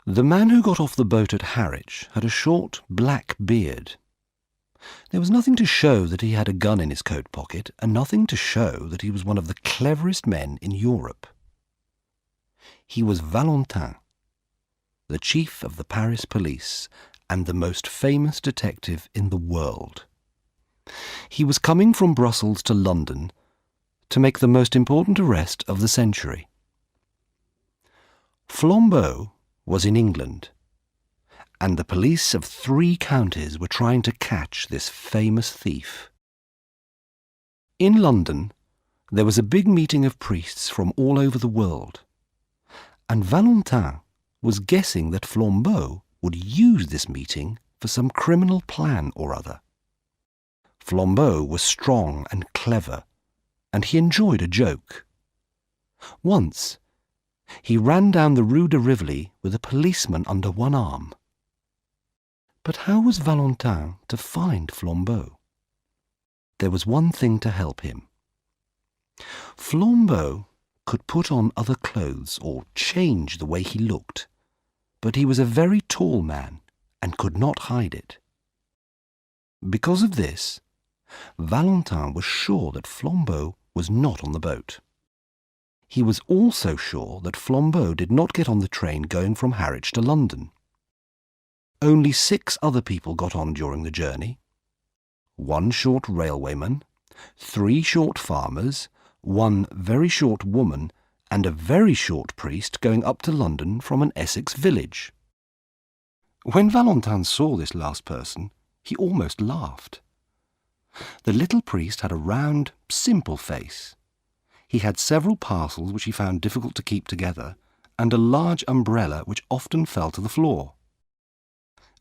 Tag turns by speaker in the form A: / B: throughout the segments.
A: The man who got off the boat at Harwich had a short black beard. There was nothing to show that he had a gun in his coat pocket, and nothing to show that he was one of the cleverest men in Europe. He was Valentin, the chief of the Paris police and the most famous detective in the world. He was coming from Brussels to London to make the most important arrest of the century. Flambeau was in England, and the police of 3 counties were trying to catch this famous thief. In London, there was a big meeting of priests from all over the world, and Valentin was guessing that Flambeau would use this meeting for some criminal plan or other. Flambeau was strong and clever, and he enjoyed a joke. Once, he ran down the Rue de Rivoli with a policeman under one arm. But how was Valentin to find Flambeau? There was one thing to help him. Flambeau could put on other clothes or change the way he looked, but he was a very tall man and could not hide it. Because of this, Valentin was sure that Flambeau was not on the boat. He was also sure that Flambeau did not get on the train going from Harwich to London. Only 6 other people got on during the journey. 1 short railwayman, 3 short farmers, 1 very short woman, and a very short priest going up to London from an Essex village. When Valentin saw this last person, he almost laughed. The little priest had a round, simple face. He had several parcels which he found difficult to keep together, and a large umbrella which often fell to the floor.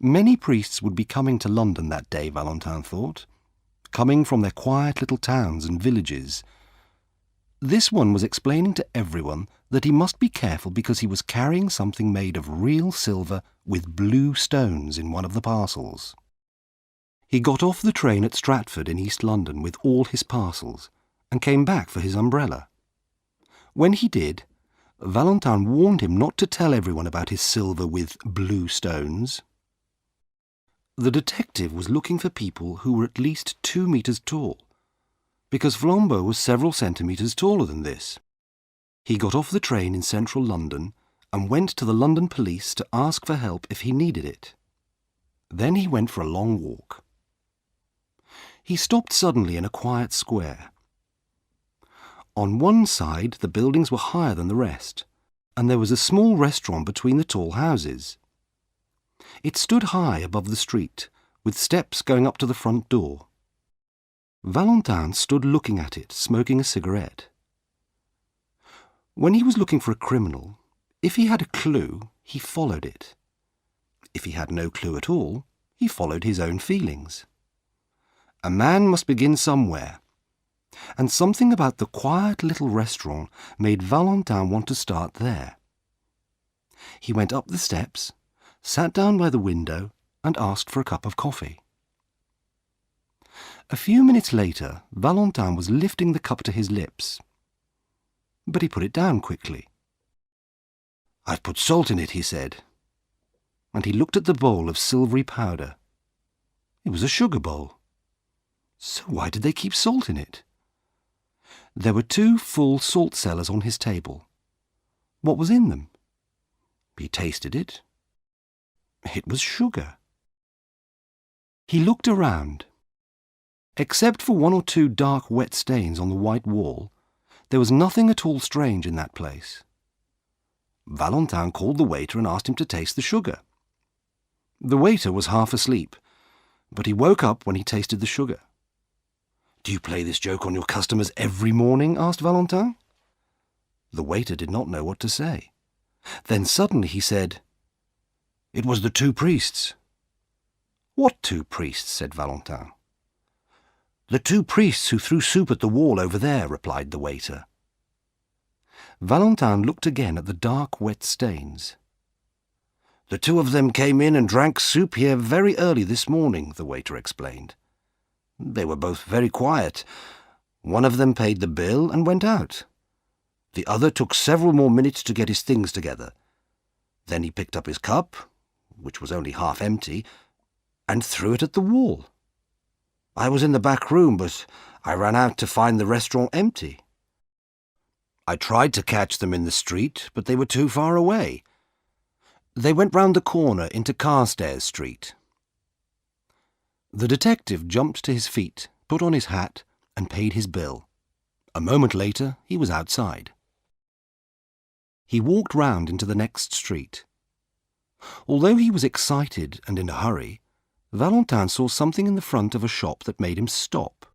A: Many priests would be coming to London that day, Valentin thought, coming from their quiet little towns and villages. This one was explaining to everyone that he must be careful because he was carrying something made of real silver with blue stones in one of the parcels. He got off the train at Stratford in East London with all his parcels, and came back for his umbrella. When he did, Valentin warned him not to tell everyone about his silver with blue stones. The detective was looking for people who were at least 2 meters tall, because Flambeau was several centimeters taller than this. He got off the train in central London and went to the London police to ask for help if he needed it. Then he went for a long walk. He stopped suddenly in a quiet square. On one side, the buildings were higher than the rest, and there was a small restaurant between the tall houses. It stood high above the street, with steps going up to the front door. Valentin stood looking at it, smoking a cigarette. When he was looking for a criminal, if he had a clue, he followed it. If he had no clue at all, he followed his own feelings. A man must begin somewhere, and something about the quiet little restaurant made Valentin want to start there. He went up the steps, sat down by the window, and asked for a cup of coffee. A few minutes later, Valentin was lifting the cup to his lips, but he put it down quickly. "I've put salt in it," he said, and he looked at the bowl of silvery powder. It was a sugar bowl. So why did they keep salt in it? There were 2 full salt cellars on his table. What was in them? He tasted it. It was sugar. He looked around. Except for 1 or 2 dark wet stains on the white wall, there was nothing at all strange in that place. Valentin called the waiter and asked him to taste the sugar. The waiter was half asleep, but he woke up when he tasted the sugar. "Do you play this joke on your customers every morning?" asked Valentin. The waiter did not know what to say. Then suddenly he said, "It was the 2 priests." "What 2 priests?" said Valentin. "The 2 priests who threw soup at the wall over there," replied the waiter. Valentin looked again at the dark wet stains. "The 2 of them came in and drank soup here very early this morning," the waiter explained. "They were both very quiet. One of them paid the bill and went out. The other took several more minutes to get his things together. Then he picked up his cup, which was only half empty, and threw it at the wall. I was in the back room, but I ran out to find the restaurant empty. I tried to catch them in the street, but they were too far away. They went round the corner into Carstairs Street. The detective jumped to his feet, put on his hat, and paid his bill. A moment later, he was outside. He walked round into the next street. Although he was excited and in a hurry, Valentin saw something in the front of a shop that made him stop.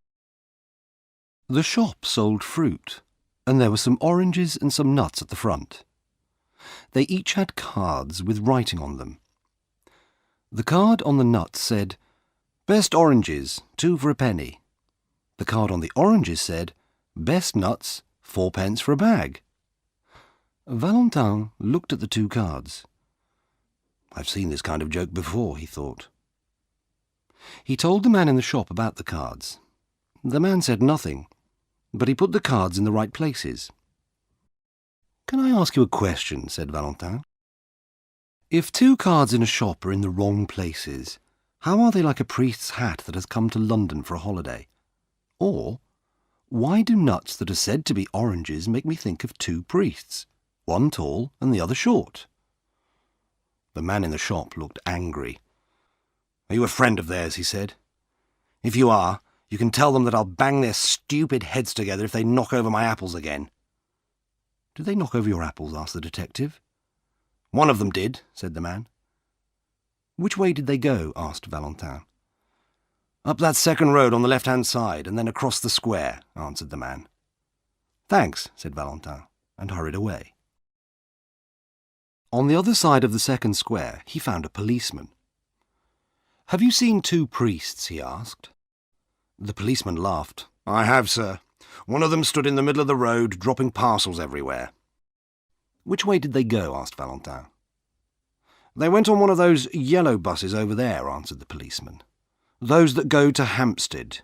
A: The shop sold fruit, and there were some oranges and some nuts at the front. They each had cards with writing on them. The card on the nuts said, "Best oranges, 2 for a penny." The card on the oranges said, "Best nuts, 4 pence for a bag." Valentin looked at the 2 cards. "I've seen this kind of joke before," he thought. He told the man in the shop about the cards. The man said nothing, but he put the cards in the right places. "Can I ask you a question?" said Valentin. "If 2 cards in a shop are in the wrong places, how are they like a priest's hat that has come to London for a holiday? Or, why do nuts that are said to be oranges make me think of 2 priests, one tall and the other short?" The man in the shop looked angry. "Are you a friend of theirs?" he said. "If you are, you can tell them that I'll bang their stupid heads together if they knock over my apples again." "Did they knock over your apples?" asked the detective. "One of them did," said the man. "Which way did they go?" asked Valentin. "Up that second road on the left-hand side, and then across the square," answered the man. "Thanks," said Valentin, and hurried away. On the other side of the second square, he found a policeman. "Have you seen 2 priests?" he asked. The policeman laughed. "I have, sir. One of them stood in the middle of the road, dropping parcels everywhere." "Which way did they go?" asked Valentin. "They went on one of those yellow buses over there," answered the policeman. "Those that go to Hampstead."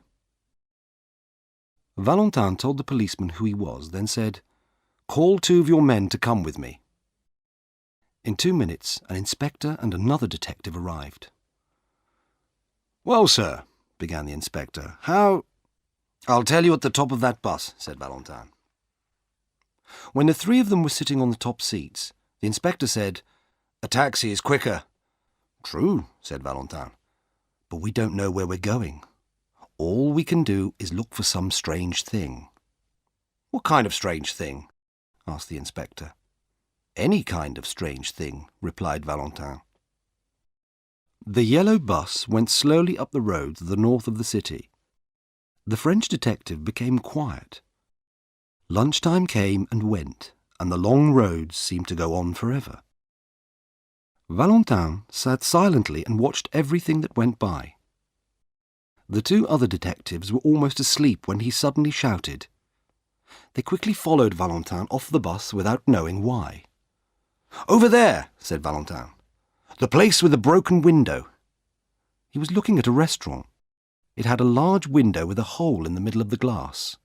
A: Valentin told the policeman who he was, then said, "Call 2 of your men to come with me." In 2 minutes, an inspector and another detective arrived. "Well, sir," began the inspector, "how—" "I'll tell you at the top of that bus," said Valentin. When the 3 of them were sitting on the top seats, the inspector said, "A taxi is quicker." "True," said Valentin, "but we don't know where we're going. All we can do is look for some strange thing." "What kind of strange thing?" asked the inspector. "Any kind of strange thing," replied Valentin. The yellow bus went slowly up the road to the north of the city. The French detective became quiet. Lunchtime came and went, and the long roads seemed to go on forever. Valentin sat silently and watched everything that went by. The 2 other detectives were almost asleep when he suddenly shouted. They quickly followed Valentin off the bus without knowing why. "Over there," said Valentin. "The place with the broken window." He was looking at a restaurant. It had a large window with a hole in the middle of the glass.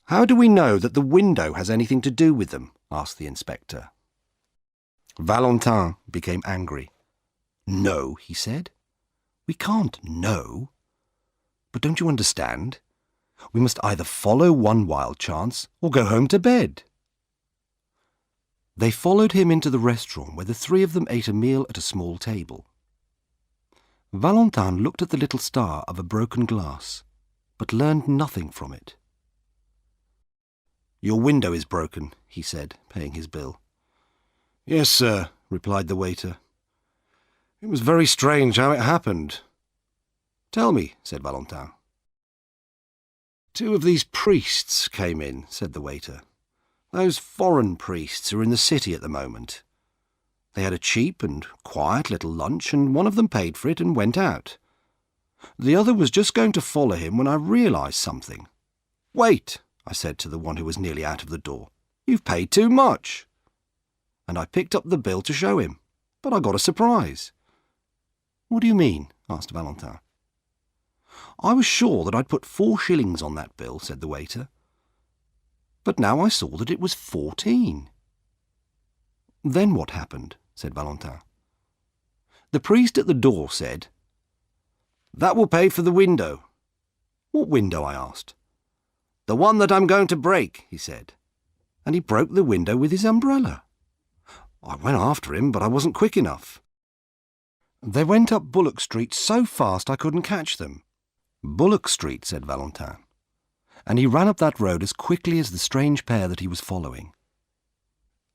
A: "How do we know that the window has anything to do with them?" asked the inspector. Valentin became angry. "No," he said. "We can't know. But don't you understand? We must either follow one wild chance or go home to bed." They followed him into the restaurant where the 3 of them ate a meal at a small table. Valentin looked at the little star of a broken glass, but learned nothing from it. "Your window is broken," he said, paying his bill. "Yes, sir," replied the waiter. "It was very strange how it happened." "Tell me," said Valentin. "2 of these priests came in," said the waiter. "Those foreign priests who are in the city at the moment. They had a cheap and quiet little lunch, and one of them paid for it and went out. The other was just going to follow him when I realised something. 'Wait,' I said to the one who was nearly out of the door. 'You've paid too much.' And I picked up the bill to show him, but I got a surprise." "What do you mean?" asked Valentin. "I was sure that I'd put 4 shillings on that bill," said the waiter. "But now I saw that it was 14. "Then what happened?" said Valentin. The priest at the door said, "That will pay for the window." "What window?" I asked. "The one that I'm going to break," he said. And he broke the window with his umbrella. I went after him, but I wasn't quick enough. They went up Bullock Street so fast I couldn't catch them. "Bullock Street," said Valentin. And he ran up that road as quickly as the strange pair that he was following.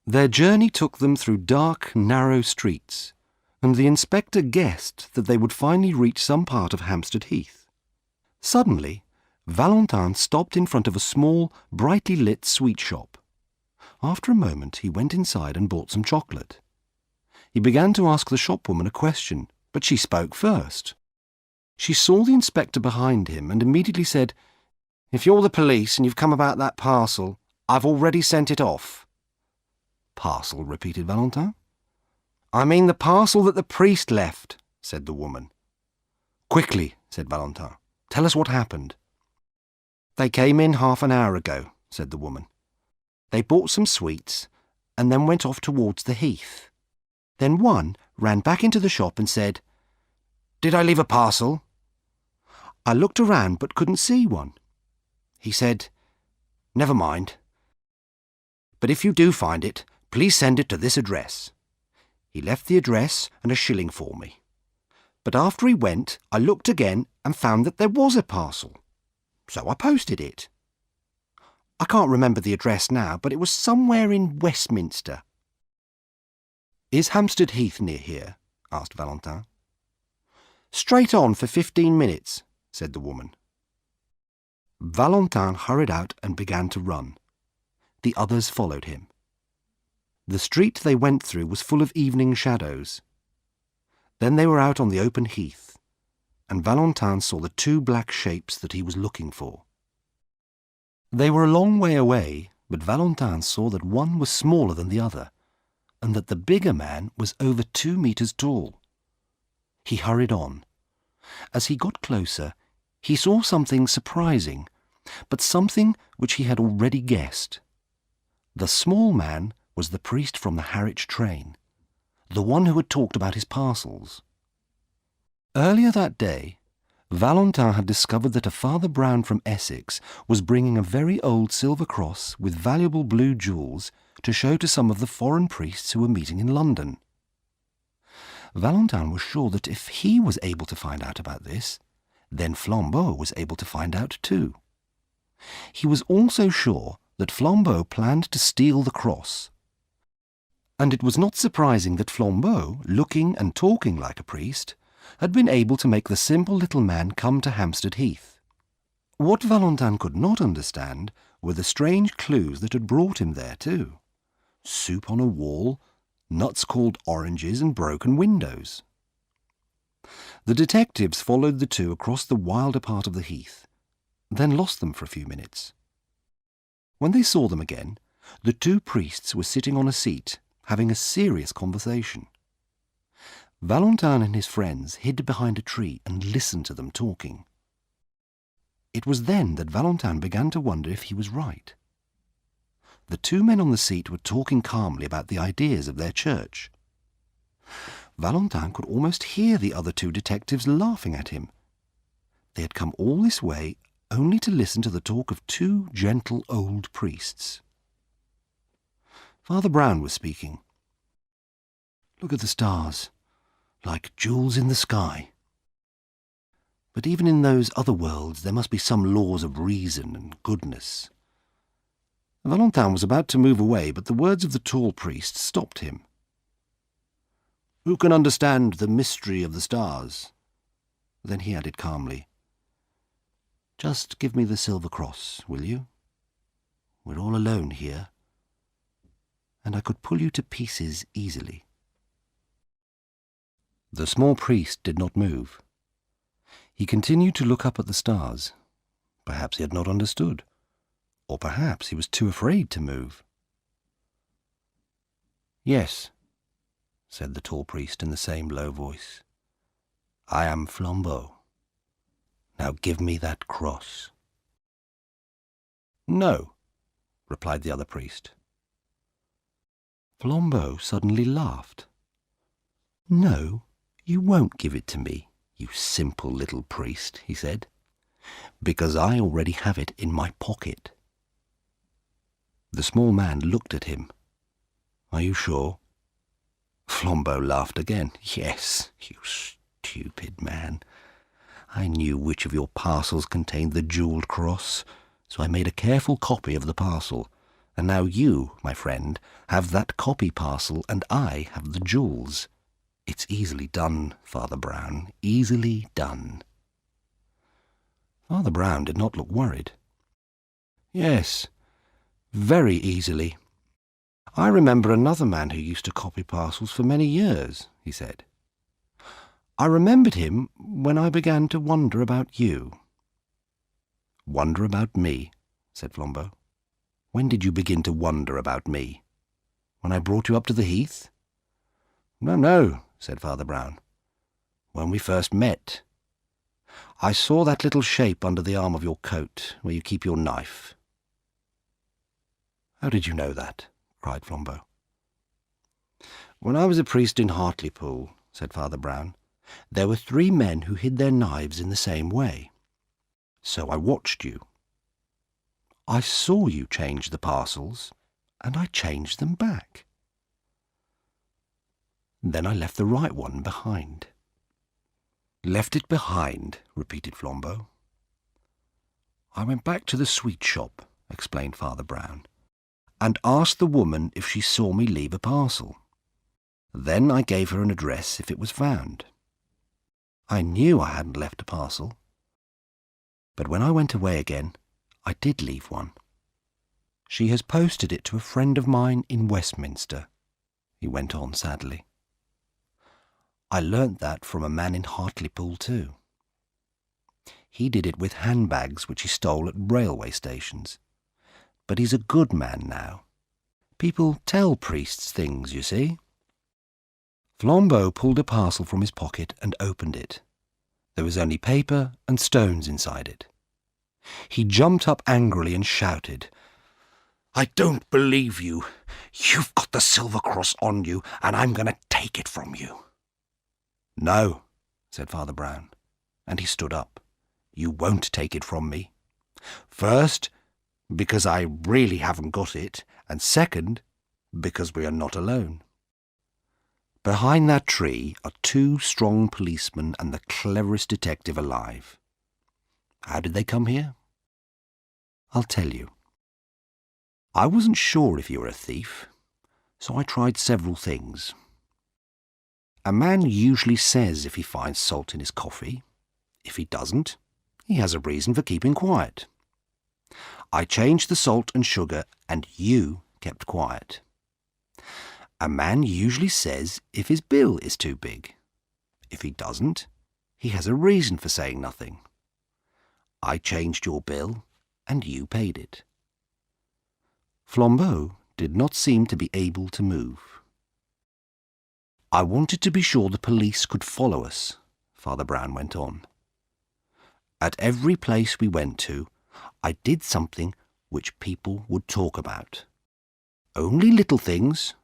A: Their journey took them through dark, narrow streets, and the inspector guessed that they would finally reach some part of Hampstead Heath. Suddenly, Valentin stopped in front of a small, brightly lit sweet shop. After a moment, he went inside and bought some chocolate. He began to ask the shopwoman a question, but she spoke first. She saw the inspector behind him and immediately said, "If you're the police and you've come about that parcel, I've already sent it off." "Parcel?" repeated Valentin. "I mean the parcel that the priest left," said the woman. "Quickly," said Valentin. "Tell us what happened." "They came in half an hour ago," said the woman. "They bought some sweets and then went off towards the heath. Then one ran back into the shop and said, 'Did I leave a parcel?' I looked around but couldn't see one. He said, 'Never mind. But if you do find it, please send it to this address.' He left the address and a shilling for me. But after he went, I looked again and found that there was a parcel. So I posted it. I can't remember the address now, but it was somewhere in Westminster." "Is Hampstead Heath near here?" asked Valentin. "Straight on for 15 minutes, said the woman. Valentin hurried out and began to run. The others followed him. The street they went through was full of evening shadows. Then they were out on the open heath, and Valentin saw the two black shapes that he was looking for. They were a long way away, but Valentin saw that one was smaller than the other, and that the bigger man was over 2 meters tall. He hurried on. As he got closer, he saw something surprising, but something which he had already guessed. The small man was the priest from the Harwich train, the one who had talked about his parcels. Earlier that day, Valentin had discovered that a Father Brown from Essex was bringing a very old silver cross with valuable blue jewels to show to some of the foreign priests who were meeting in London. Valentin was sure that if he was able to find out about this, then Flambeau was able to find out too. He was also sure that Flambeau planned to steal the cross. And it was not surprising that Flambeau, looking and talking like a priest, had been able to make the simple little man come to Hampstead Heath. What Valentin could not understand were the strange clues that had brought him there too. Soup on a wall, nuts called oranges, and broken windows. The detectives followed the two across the wilder part of the heath, then lost them for a few minutes. When they saw them again, the two priests were sitting on a seat, having a serious conversation. Valentin and his friends hid behind a tree and listened to them talking. It was then that Valentin began to wonder if he was right. The two men on the seat were talking calmly about the ideas of their church. Valentin could almost hear the other two detectives laughing at him. They had come all this way only to listen to the talk of two gentle old priests. Father Brown was speaking. "Look at the stars, like jewels in the sky. But even in those other worlds there must be some laws of reason and goodness." Valentin was about to move away, but the words of the tall priest stopped him. "Who can understand the mystery of the stars?" Then he added calmly, "Just give me the silver cross, will you? We're all alone here, and I could pull you to pieces easily." The small priest did not move. He continued to look up at the stars. Perhaps he had not understood, or perhaps he was too afraid to move. "Yes," said the tall priest in the same low voice. "I am Flambeau. Now give me that cross." "No," replied the other priest. Flambeau suddenly laughed, "No, you won't give it to me, you simple little priest," he said, "because I already have it in my pocket." The small man looked at him. "Are you sure?" Flambeau laughed again. "Yes, you stupid man. I knew which of your parcels contained the jewelled cross, so I made a careful copy of the parcel, and now you, my friend, have that copy parcel, and I have the jewels. It's easily done, Father Brown, easily done." Father Brown did not look worried. "Yes, very easily. I remember another man who used to copy parcels for many years," he said. "I remembered him when I began to wonder about you." "Wonder about me?" said Flambeau. "When did you begin to wonder about me? When I brought you up to the heath?" "No, no," said Father Brown. "When we first met. I saw that little shape under the arm of your coat, where you keep your knife." "How did you know that?" cried Flambeau. "When I was a priest in Hartlepool," said Father Brown, "there were 3 men who hid their knives in the same way. So I watched you. I saw you change the parcels, and I changed them back. Then I left the right one behind." "Left it behind," repeated Flambeau. "I went back to the sweet shop," explained Father Brown, "and asked the woman if she saw me leave a parcel. Then I gave her an address if it was found. I knew I hadn't left a parcel. But when I went away again, I did leave one. She has posted it to a friend of mine in Westminster," he went on sadly. "I learnt that from a man in Hartlepool too. He did it with handbags which he stole at railway stations. But he's a good man now. People tell priests things, you see." Flambeau pulled a parcel from his pocket and opened it. There was only paper and stones inside it. He jumped up angrily and shouted, "I don't believe you. You've got the silver cross on you, and I'm going to take it from you." "No," said Father Brown, and he stood up. "You won't take it from me. First, because I really haven't got it, and second, because we are not alone. Behind that tree are 2 strong policemen and the cleverest detective alive. How did they come here? I'll tell you. I wasn't sure if you were a thief, so I tried several things. A man usually says if he finds salt in his coffee. If he doesn't, he has a reason for keeping quiet. I changed the salt and sugar, and you kept quiet. A man usually says if his bill is too big. If he doesn't, he has a reason for saying nothing. I changed your bill, and you paid it." Flambeau did not seem to be able to move. "I wanted to be sure the police could follow us," Father Brown went on. "At every place we went to, I did something which people would talk about. Only little things.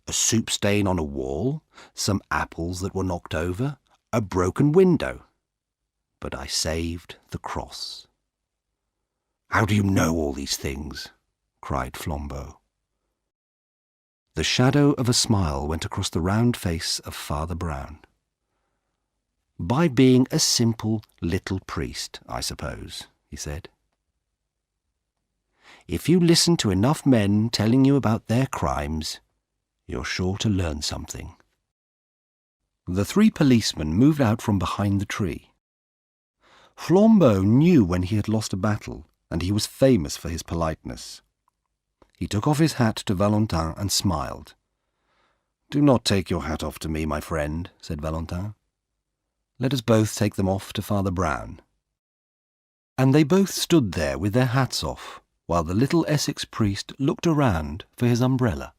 A: A soup stain on a wall, some apples that were knocked over, a broken window. But I saved the cross." "How do you know all these things?" cried Flambeau. The shadow of a smile went across the round face of Father Brown. "By being a simple little priest, I suppose," he said. "If you listen to enough men telling you about their crimes, you're sure to learn something." The 3 policemen moved out from behind the tree. Flambeau knew when he had lost a battle, and he was famous for his politeness. He took off his hat to Valentin and smiled. "Do not take your hat off to me, my friend," said Valentin. "Let us both take them off to Father Brown." And they both stood there with their hats off, while the little Essex priest looked around for his umbrella.